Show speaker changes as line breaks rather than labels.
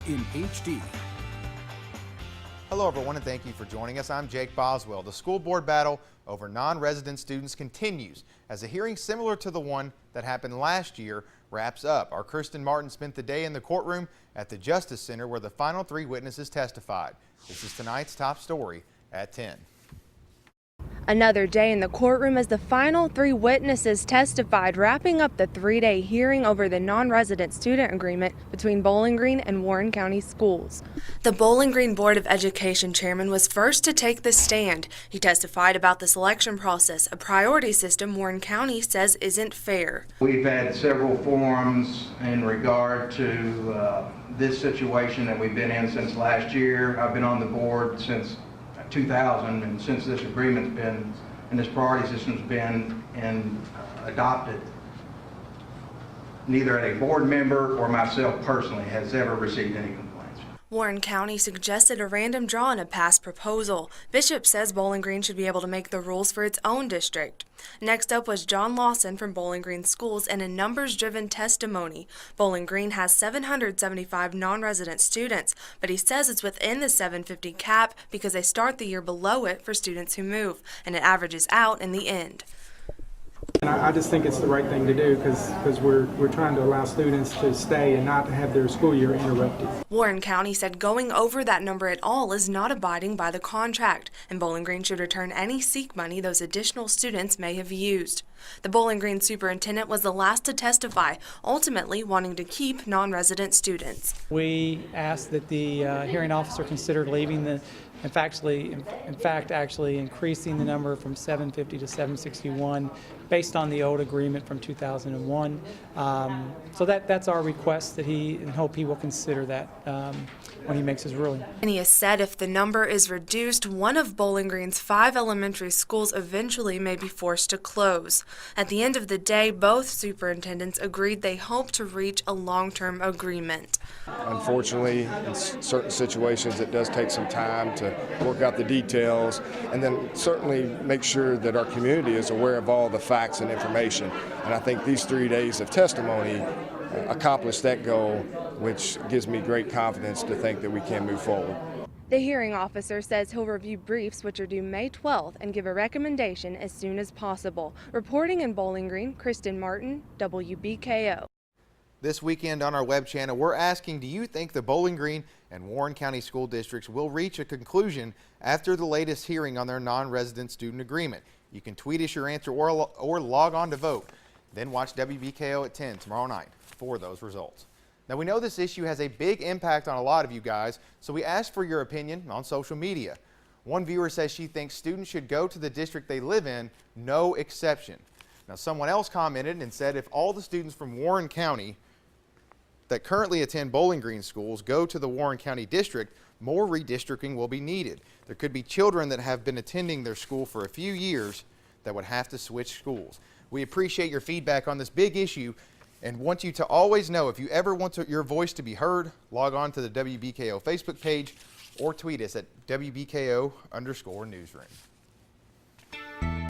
in HD.
Hello everyone and thank you for joining us. I'm Jake Boswell. The school board battle over non-resident students continues as a hearing similar to the one that happened last year wraps up. Our Kristen Martin spent the day in the courtroom at the Justice Center where the final 3 witnesses testified. This is tonight's top story at 10.
Another day in the courtroom as the final 3 witnesses testified, wrapping up the 3-day hearing over the non-resident student agreement between Bowling Green and Warren County Schools. The Bowling Green Board of Education chairman was first to take the stand. He testified about the selection process, a priority system Warren County says isn't fair.
We've had several forums in regard to this situation that we've been in since last year. I've been on the board since 2000, and since this agreement's been and this priority system's been adopted, neither a board member or myself personally has ever received any complaints.
Warren County suggested a random draw in a past proposal. Bishop says Bowling Green should be able to make the rules for its own district. Next up was John Lawson from Bowling Green Schools and a numbers-driven testimony. Bowling Green has 775 non-resident students, but he says it's within the 750 cap because they start the year below it for students who move, and it averages out in the end.
And I just think it's the right thing to do because we're trying to allow students to stay and not have their school year interrupted.
Warren County said going over that number at all is not abiding by the contract, and Bowling Green should return any SEEK money those additional students may have used. The Bowling Green superintendent was the last to testify, ultimately wanting to keep non-resident students.
We asked that the hearing officer consider leaving the in fact, actually increasing the number from 750 to 761 based on the old agreement from 2001. So that's our request, that he and hope he will consider that when he makes his ruling.
And he has said if the number is reduced, one of Bowling Green's 5 elementary schools eventually may be forced to close. At the end of the day, both superintendents agreed they hope to reach a long-term agreement.
Unfortunately, in certain situations, it does take some time to work out the details, and then certainly make sure that our community is aware of all the facts and information. And I think these 3 days of testimony accomplished that goal, which gives me great confidence to think that we can move forward.
The hearing officer says he'll review briefs, which are due May 12th, and give a recommendation as soon as possible. Reporting in Bowling Green, Kristen Martin, WBKO.
This weekend on our web channel, we're asking, do you think the Bowling Green and Warren County school districts will reach a conclusion after the latest hearing on their non-resident student agreement? You can tweet us your answer or log on to vote. Then watch WBKO at 10 tomorrow night for those results. Now, we know this issue has a big impact on a lot of you guys, so we asked for your opinion on social media. One viewer says she thinks students should go to the district they live in, no exception. Now, someone else commented and said if all the students from Warren County that currently attend Bowling Green schools go to the Warren County district, more redistricting will be needed. There could be children that have been attending their school for a few years that would have to switch schools. We appreciate your feedback on this big issue and want you to always know if you ever want your voice to be heard, log on to the WBKO Facebook page or tweet us at WBKO_newsroom.